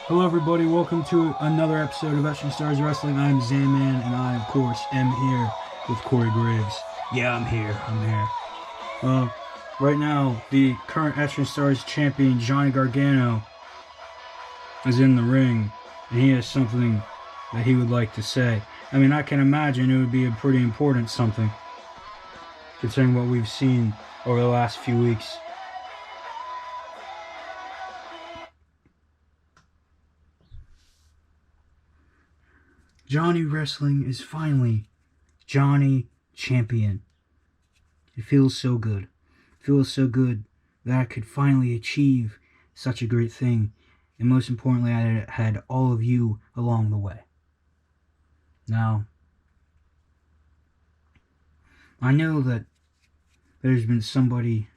Hello everybody, welcome to another episode of EITS Wrestling. I'm Zanman, and I, of course, am here with Corey Graves. Yeah, I'm here. Right now, the current EITS champion, Johnny Gargano, is in the ring, and he has something that he would like to say. I mean, I can imagine it would be a pretty important something, considering what we've seen over the last few weeks. Johnny Wrestling is finally Johnny Champion. It feels so good. It feels so good that I could finally achieve such a great thing. And most importantly, I had all of you along the way. Now, I know that there's been somebody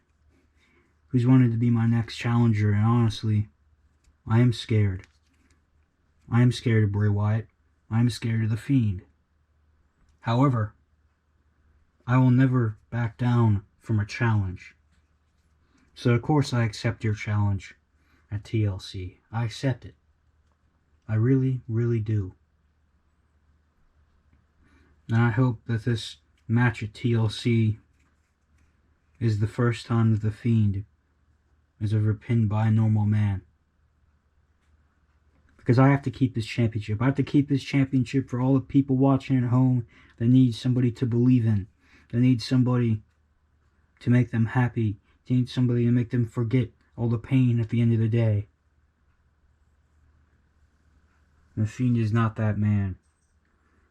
who's wanted to be my next challenger, and honestly, I am scared. I am scared of Bray Wyatt. I am scared of the Fiend. However, I will never back down from a challenge. So of course I accept your challenge at TLC. I accept it. I really, really do. And I hope that this match at TLC is the first time that the Fiend is ever pinned by a normal man. Because I have to keep this championship. I have to keep this championship for all the people watching at home that need somebody to believe in. That need somebody to make them happy. They need somebody to make them forget all the pain at the end of the day. The Fiend is not that man.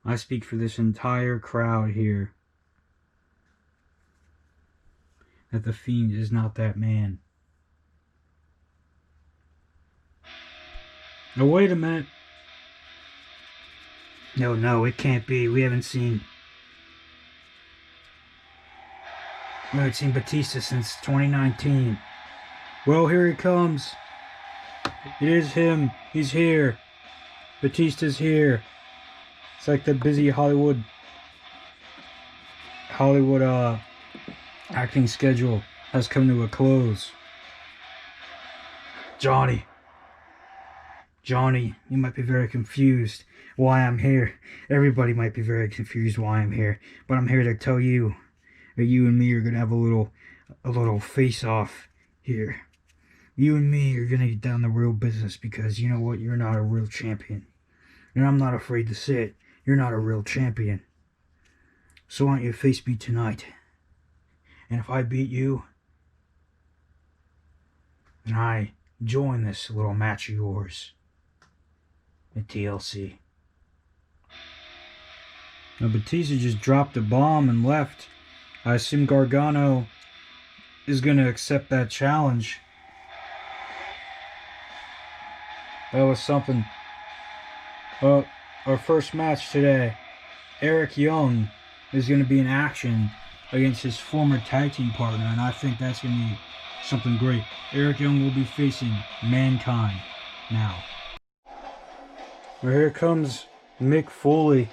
I speak for this entire crowd here. That the Fiend is not that man. Now wait a minute. No, it can't be. We haven't seen Batista since 2019. Well, here he comes. It is him. He's here. Batista's here. It's like the busy Hollywood acting schedule has come to a close. Johnny, you might be very confused why I'm here. Everybody might be very confused why I'm here. But I'm here to tell you that you and me are gonna have a little face-off here. You and me are gonna get down to real business, because you know what? You're not a real champion. And I'm not afraid to say it. You're not a real champion. So why don't you face me tonight? And if I beat you, then I join this little match of yours at TLC. Now Batista just dropped a bomb and left. I assume Gargano is going to accept that challenge. That was something. Our first match today, Eric Young is going to be in action against his former tag team partner, and I think that's going to be something great. Eric Young will be facing Mankind now. Well, here comes Mick Foley.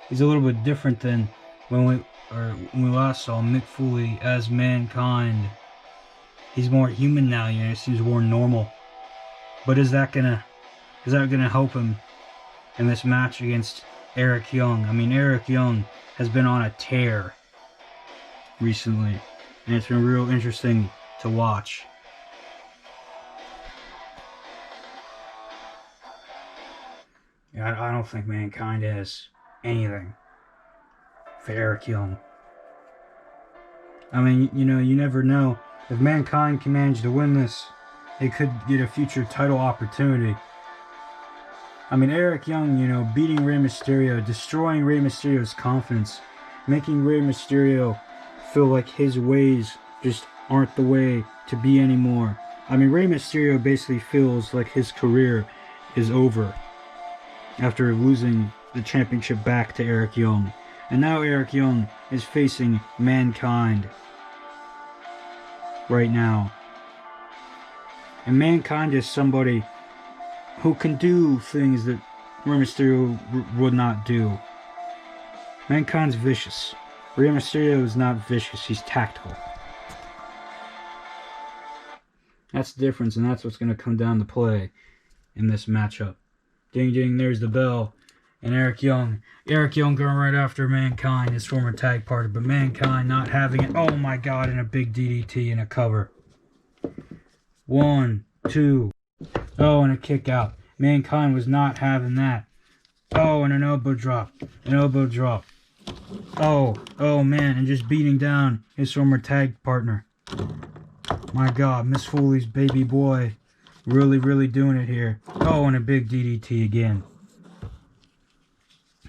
He's a little bit different than when we last saw Mick Foley as Mankind. He's more human now, you know, he seems more normal. But is that gonna help him in this match against Eric Young? I mean, Eric Young has been on a tear recently, and it's been real interesting to watch. I don't think Mankind has anything for Eric Young. I mean, you know, you never know. If Mankind can manage to win this, it could get a future title opportunity. I mean, Eric Young, you know, beating Rey Mysterio, destroying Rey Mysterio's confidence, making Rey Mysterio feel like his ways just aren't the way to be anymore. I mean, Rey Mysterio basically feels like his career is over after losing the championship back to Eric Young. And now Eric Young is facing Mankind right now. And Mankind is somebody who can do things that Rey Mysterio would not do. Mankind's vicious. Rey Mysterio is not vicious, he's tactical. That's the difference, and that's what's going to come down to play in this matchup. Ding ding, there's the bell. And Eric Young going right after Mankind, his former tag partner, but Mankind not having it. Oh my God, and a big DDT and a cover. 1, 2. Oh, and a kick out. Mankind was not having that. Oh, and an elbow drop. Oh man, and just beating down his former tag partner. My God, Miss Foley's baby boy. Really doing it here. Oh, and a big DDT again.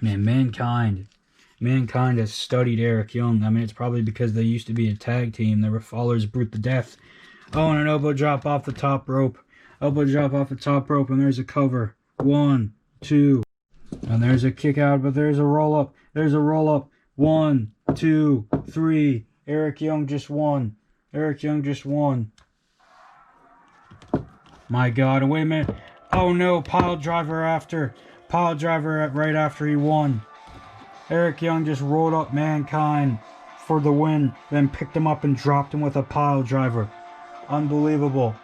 Man, Mankind has studied Eric Young. I mean, it's probably because they used to be a tag team. They were followers brute to death. Oh, and an elbow drop off the top rope. And there's a cover. 1, 2. And there's a kick out, but there's a roll up. 1, 2, 3. Eric Young just won. My God, wait a minute. Oh no, pile driver right after he won. Eric Young just rolled up Mankind for the win, then picked him up and dropped him with a pile driver. Unbelievable.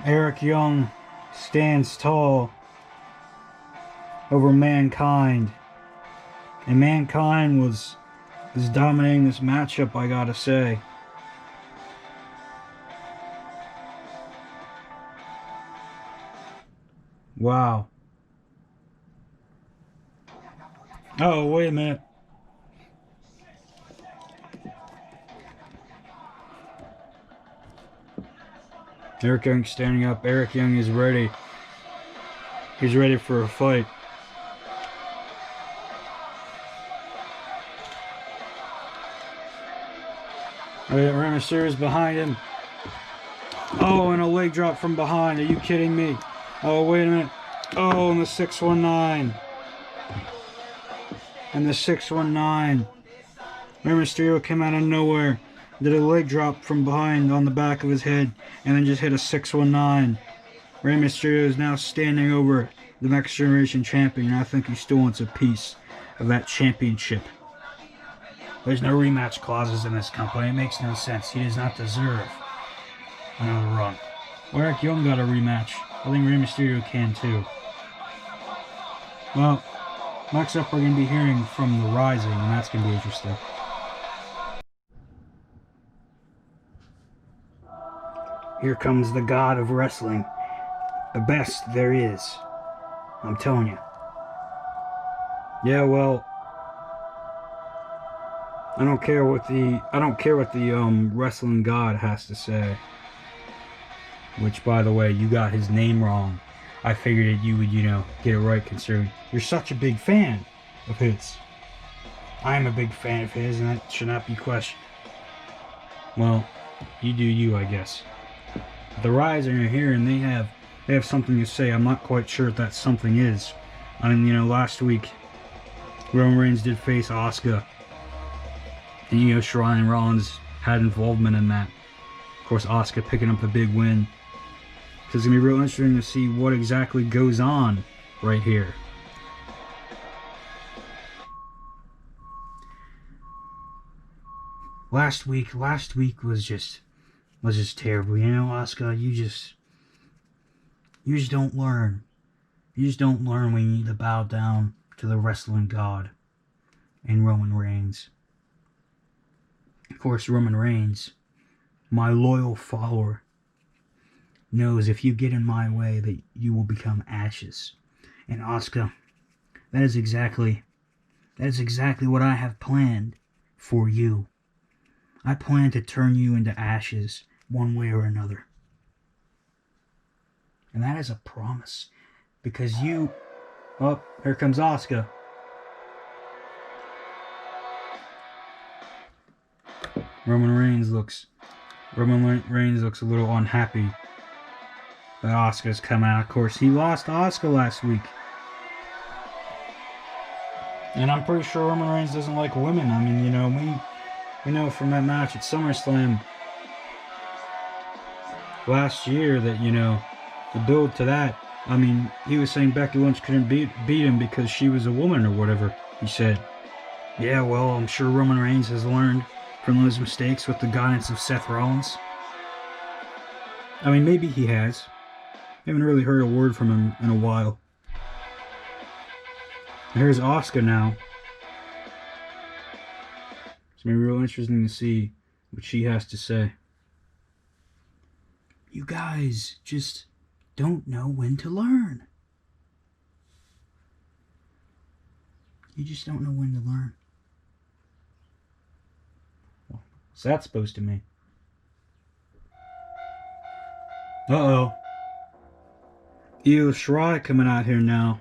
Eric Young stands tall over Mankind. And Mankind was dominating this matchup, I gotta say. Wow. Oh, wait a minute. Eric Young standing up. Eric Young is ready. He's ready for a fight. Rey Mysterio's behind him. Oh, and a leg drop from behind. Are you kidding me? Oh, wait a minute. Oh, and the 619. Rey Mysterio came out of nowhere. Did a leg drop from behind on the back of his head. And then just hit a 619. Rey Mysterio is now standing over the Next Generation Champion. I think he still wants a piece of that championship. There's no rematch clauses in this company. It makes no sense. He does not deserve another run. Eric Young got a rematch. I think Rey Mysterio can too. Well, next up we're going to be hearing from The Rising, and that's going to be interesting. Here comes the god of wrestling. The best there is. I'm telling you. Yeah, well, I don't care what the wrestling god has to say. Which, by the way, you got his name wrong. I figured that you would, get it right, considering you're such a big fan of his. I am a big fan of his, and that should not be questioned. Well, you do you, I guess. The Rising are here, and they have something to say. I'm not quite sure what that something is. I mean, last week, Roman Reigns did face Asuka. And, Shrine Rollins had involvement in that. Of course, Asuka picking up the big win. So it's going to be real interesting to see what exactly goes on right here. Last week was just terrible. Asuka, you just don't learn. You just don't learn when you need to bow down to the wrestling god and Roman Reigns. Of course, Roman Reigns, my loyal follower, knows if you get in my way that you will become ashes. And Asuka, that is exactly what I have planned for you. I plan to turn you into ashes one way or another. And that is a promise. Because oh, here comes Asuka. Roman Reigns looks a little unhappy that Asuka's come out. Of course, he lost to Asuka last week. And I'm pretty sure Roman Reigns doesn't like women. I mean, we know from that match at SummerSlam last year that, the build to that, I mean, he was saying Becky Lynch couldn't beat him because she was a woman or whatever, he said. Yeah, well, I'm sure Roman Reigns has learned from those mistakes with the guidance of Seth Rollins. I mean, maybe he has. I haven't really heard a word from him in a while. Here's Asuka now. It's going to be real interesting to see what she has to say. You guys just don't know when to learn. You just don't know when to learn. What's that supposed to mean? Uh-oh. Io Shirai coming out here now.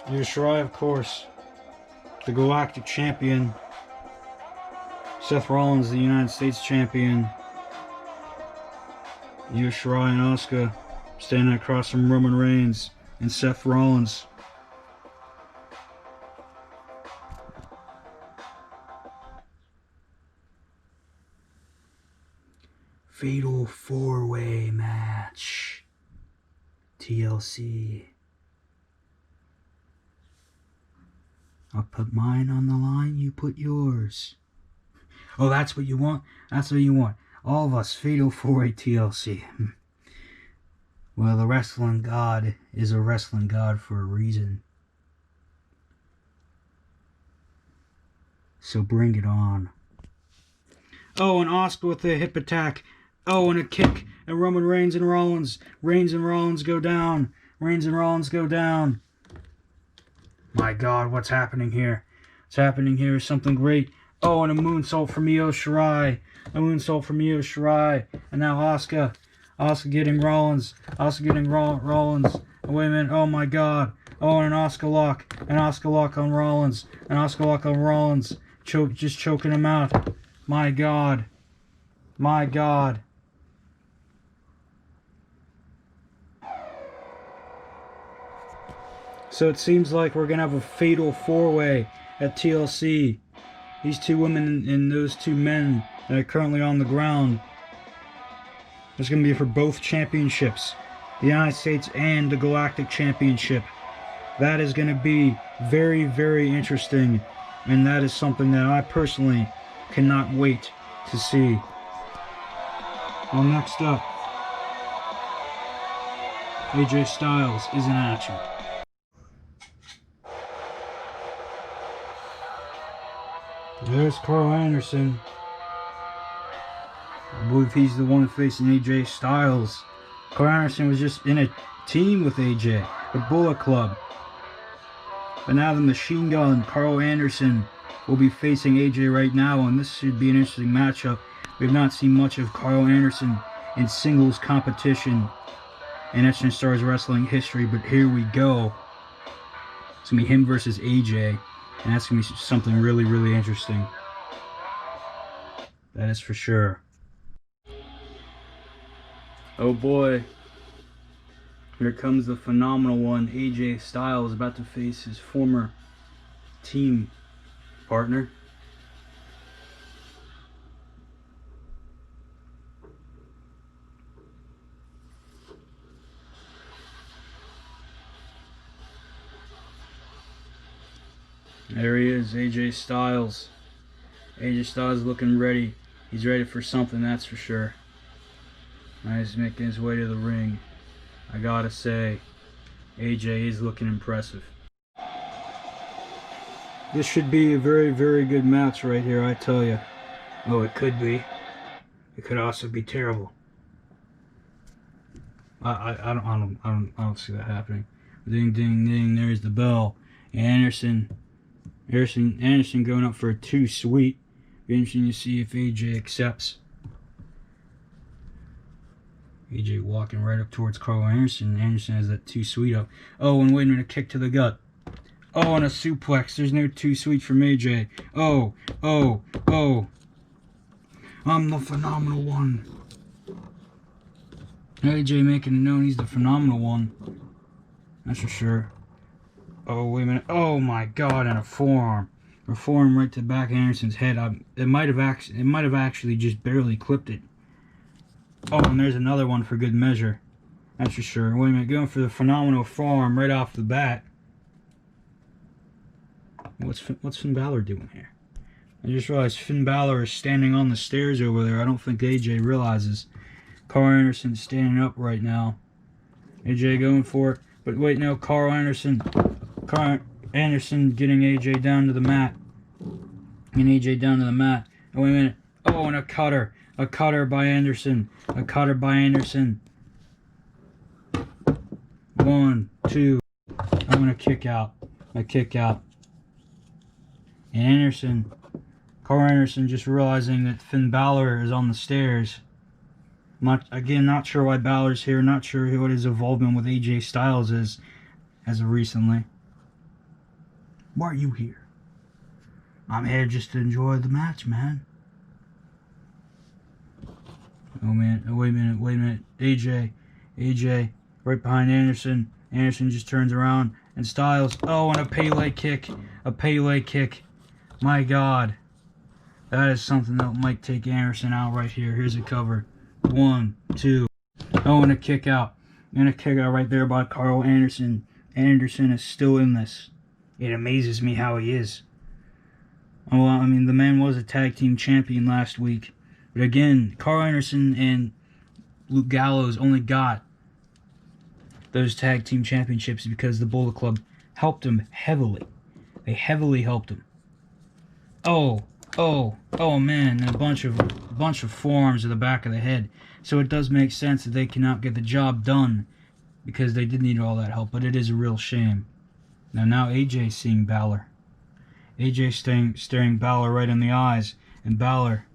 Io Shirai, of course. The Galactic Champion. Seth Rollins, the United States Champion. Io Shirai and Asuka standing across from Roman Reigns and Seth Rollins. Fatal 4-way match. TLC. I'll put mine on the line, you put yours. Oh, that's what you want? That's what you want. All of us, Fatal 4-way TLC. Well, the wrestling god is a wrestling god for a reason. So bring it on. Oh, and Asuka with a hip attack. Oh, and a kick. And Roman Reigns and Rollins. Reigns and Rollins go down. Reigns and Rollins go down. My God, what's happening here? What's happening here is something great. Oh, and a moonsault from Io Shirai. A moonsault from Io Shirai. And now Asuka. Asuka getting Rollins. Asuka getting Rollins. Oh, wait a minute. Oh, my God. Oh, and an Asuka lock. An Asuka lock on Rollins. An Asuka lock on Rollins. Just choking him out. My God. My God. So it seems like we're going to have a fatal 4-way at TLC. These two women and those two men that are currently on the ground. It's going to be for both championships. The United States and the Galactic Championship. That is going to be very, very interesting. And that is something that I personally cannot wait to see. Well, next up, AJ Styles is in action. There's Karl Anderson. I believe he's the one facing AJ Styles. Karl Anderson was just in a team with AJ, the Bullet Club. But now the Machine Gun, Karl Anderson, will be facing AJ right now, and this should be an interesting matchup. We have not seen much of Karl Anderson in singles competition in Action Stars Wrestling history, but here we go. It's going to be him versus AJ, and that's going to be something really, really interesting. That is for sure. Oh boy. Here comes the phenomenal one. AJ Styles about to face his former team partner. There he is, AJ Styles. AJ Styles looking ready. He's ready for something, that's for sure. Now he's making his way to the ring. I gotta say, AJ is looking impressive. This should be a very, very good match right here, I tell you. Oh, it could be. It could also be terrible. I don't see that happening. Ding, ding, ding. There's the bell. Anderson going up for a 2 sweet. Be interesting to see if AJ accepts. AJ walking right up towards Karl Anderson. Anderson has that 2 sweet up. Oh, and wait a minute, a kick to the gut. Oh, and a suplex. There's no 2 sweet from AJ. Oh. I'm the phenomenal one. AJ making it known he's the phenomenal one. That's for sure. Oh, wait a minute. Oh my God, and a forearm. A forearm right to the back of Anderson's head. It might have actually just barely clipped it. Oh, and there's another one for good measure. That's for sure. Wait a minute, going for the phenomenal forearm right off the bat. What's Finn Balor doing here? I just realized Finn Balor is standing on the stairs over there. I don't think AJ realizes. Karl Anderson's standing up right now. AJ going for it. But wait, no, Karl Anderson getting AJ down to the mat. Getting AJ down to the mat. Oh, wait a minute. Oh, and a cutter. A cutter by Anderson. A cutter by Anderson. 1, 2. I'm going to kick out. A kick out. And Karl Anderson just realizing that Finn Balor is on the stairs. Not sure why Balor's here. Not sure what his involvement with AJ Styles is as of recently. Why are you here? I'm here just to enjoy the match, man. Oh, man. Oh, wait a minute. AJ, right behind Anderson. Anderson just turns around. And Styles. Oh, and a Pele kick. A Pele kick. My God. That is something that might take Anderson out right here. Here's a cover. 1, 2. Oh, and a kick out. And a kick out right there by Karl Anderson. Anderson is still in this. It amazes me how he is. Oh, I mean, the man was a tag team champion last week. But again, Karl Anderson and Luke Gallows only got those tag team championships because the Bullet Club helped him heavily. They heavily helped him. Oh man, and a bunch of forearms to the back of the head. So it does make sense that they cannot get the job done because they did need all that help, but it is a real shame. Now AJ's seeing Balor. AJ staring Balor right in the eyes, and Balor,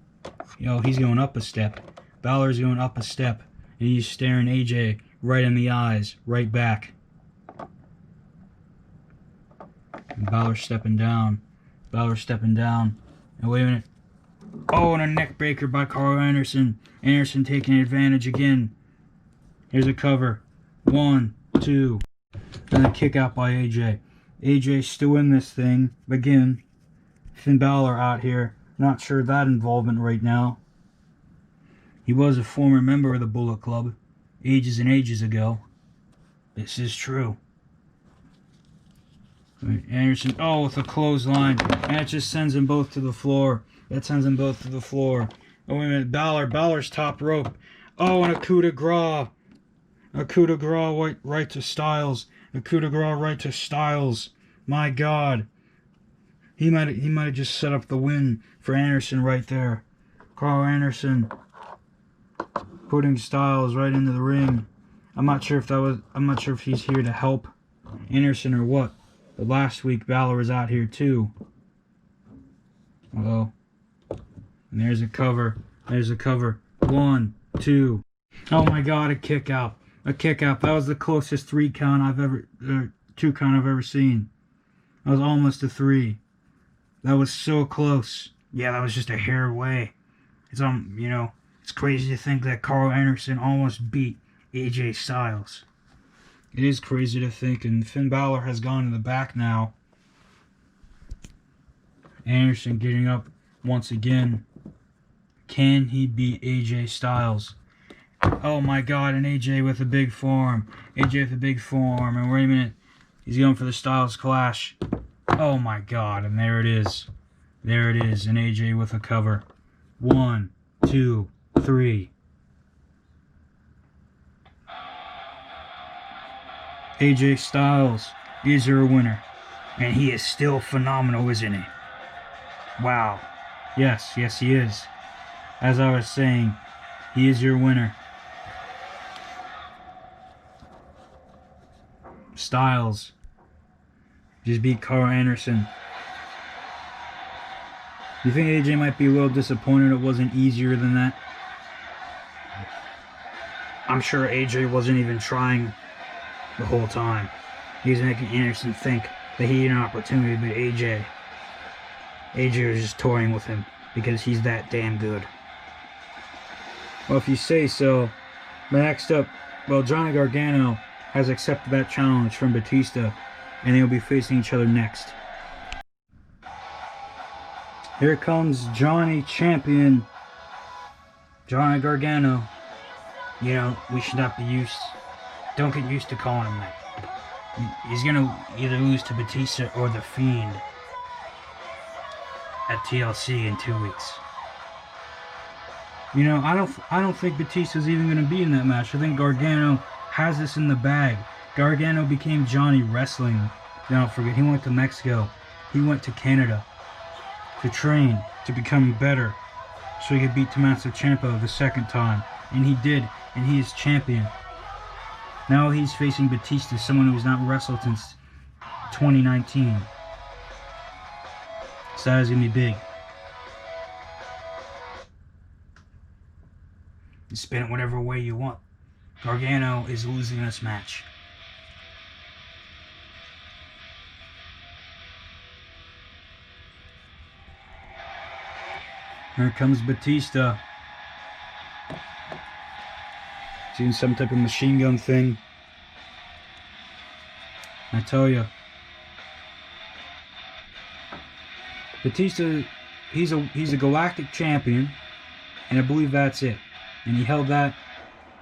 he's going up a step. Balor's going up a step, and he's staring AJ right in the eyes, right back. And Balor's stepping down. And wait a minute. Oh, and a neck breaker by Karl Anderson. Anderson taking advantage again. Here's a cover. 1, 2. And a kick out by AJ. AJ still in this thing. Again, Finn Balor out here. Not sure of that involvement right now. He was a former member of the Bullet Club. Ages and ages ago. This is true. Anderson, with a clothesline. And it just sends them both to the floor. Oh, wait a minute, Balor's top rope. Oh, and a coup de grace. A coup de grace right to Styles. My God. He might have just set up the win for Anderson right there. Karl Anderson putting Styles right into the ring. I'm not sure if he's here to help Anderson or what. But last week Balor was out here too. And there's a cover. 1, 2. Oh my God, a kick out. That was the closest 2 count I've ever seen. That was almost a 3. That was so close. Yeah, that was just a hair away. It's crazy to think that Karl Anderson almost beat AJ Styles. It is crazy to think, and Finn Balor has gone to the back now. Anderson getting up once again. Can he beat AJ Styles? Oh my God, and AJ with a big forearm. And wait a minute. He's going for the Styles Clash. Oh my God, and there it is. And AJ with a cover. 1, 2, 3. AJ Styles is your winner. And he is still phenomenal, isn't he? Wow. Yes, he is. As I was saying, he is your winner. Styles just beat Karl Anderson. You think AJ might be a little disappointed it wasn't easier than that? I'm sure AJ wasn't even trying the whole time. He was making Anderson think that he had an opportunity to beat AJ. AJ was just toying with him because he's that damn good. Well, if you say so. Next up, Johnny Gargano has accepted that challenge from Batista, and they'll be facing each other next. Here comes Johnny Champion. Johnny Gargano. You know, we should not be used. Don't get used to calling him that. He's gonna either lose to Batista or the Fiend at TLC in 2 weeks. You know, I don't think Batista's even gonna be in that match. I think Gargano has this in the bag. Gargano became Johnny Wrestling. Don't forget, he went to Mexico. He went to Canada to train, to become better, so he could beat Tommaso Ciampa the second time. And he did, and he is champion. Now he's facing Batista, someone who has not wrestled since 2019. So that is going to be big. You spin it whatever way you want. Gargano is losing this match. Here comes Batista. Doing some type of machine gun thing. I tell you, Batista, he's a galactic champion, and I believe that's it. And he held that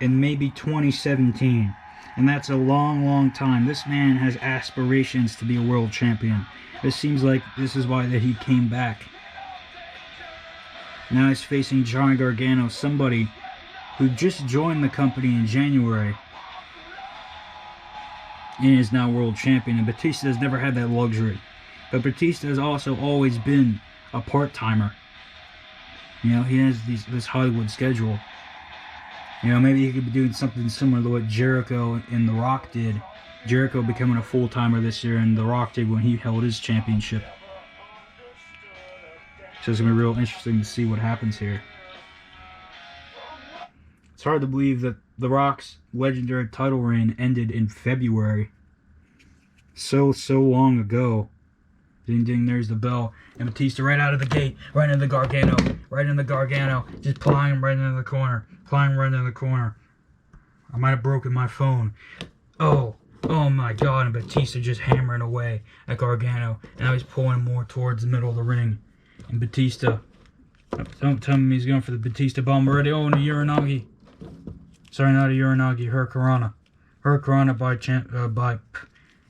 in maybe 2017, and that's a long time. This man has aspirations to be a world champion. It seems like this is why that he came back. Now he's facing Johnny Gargano, somebody who just joined the company in January and is now world champion. And Batista has never had that luxury. But Batista has also always been a part-timer. You know, he has this Hollywood schedule. You know, maybe he could be doing something similar to what Jericho and The Rock did. Jericho becoming a full-timer this year, and The Rock did when he held his championship. So it's going to be real interesting to see what happens here. It's hard to believe that The Rock's legendary title reign ended in February. So long ago. Ding ding, there's the bell. And Batista right out of the gate, right into the Gargano. Right into the Gargano. Just plying him right into the corner. Plying right into the corner. I might have broken my phone. Oh my god, and Batista just hammering away at Gargano. And now he's pulling him more towards the middle of the ring. And Batista, don't tell me he's going for the Batista bomb already. Oh, and a Uranagi. Sorry, not a Uranagi, Hurricanrana. Hurricanrana by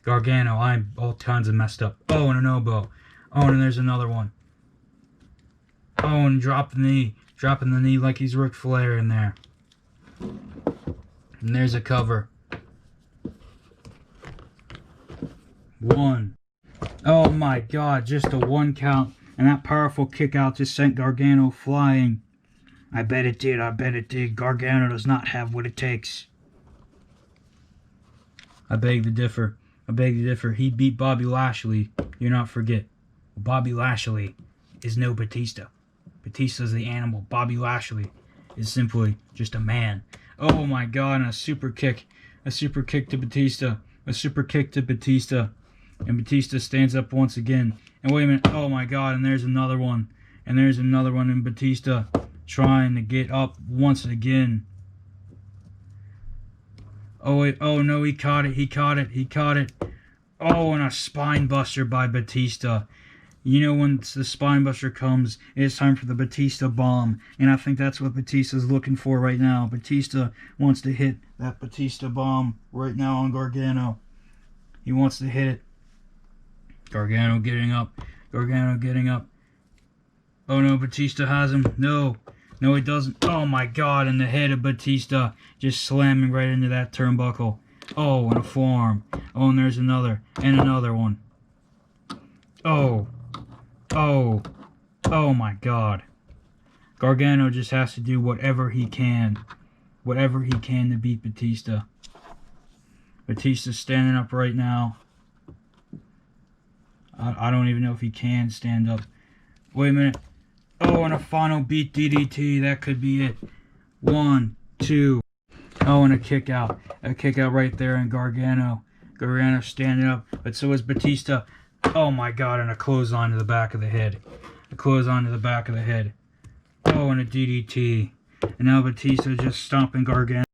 Gargano. I'm all kinds of messed up. Oh, and an elbow. Oh, and there's another one. Oh, and drop the knee. Dropping the knee like he's Ric Flair in there. And there's a cover. 1. Oh my god, just a 1 count. And that powerful kick out just sent Gargano flying. I bet it did, I bet it did. Gargano does not have what it takes. I beg to differ. I beg to differ. He beat Bobby Lashley. You not forget. Bobby Lashley is no Batista. Batista's the animal. Bobby Lashley is simply just a man. Oh my god, and a super kick. A super kick to Batista. A super kick to Batista. And Batista stands up once again. And wait a minute. Oh my god, and there's another one. And there's another one in Batista trying to get up once again. Oh wait, oh no, he caught it, he caught it, he caught it. Oh, and a spine buster by Batista. You know, once the spine buster comes, it's time for the Batista bomb. And I think that's what Batista's looking for right now. Batista wants to hit that Batista bomb right now on Gargano. He wants to hit it. Gargano getting up. Gargano getting up. Oh no, Batista has him. No. No, he doesn't. Oh my god, and the head of Batista just slamming right into that turnbuckle. Oh, and a forearm. Oh, and there's another. And another one. Oh. Oh. Oh my god. Gargano just has to do whatever he can. Whatever he can to beat Batista. Batista's standing up right now. I don't even know if he can stand up. Wait a minute. Oh, and a final beat DDT. That could be it. 1, 2. Oh, and a kick out. A kick out right there, and Gargano. Gargano standing up. But so is Batista. Oh my god, and a clothesline to the back of the head. A clothesline to the back of the head. Oh, and a DDT. And now Batista just stomping Gargano.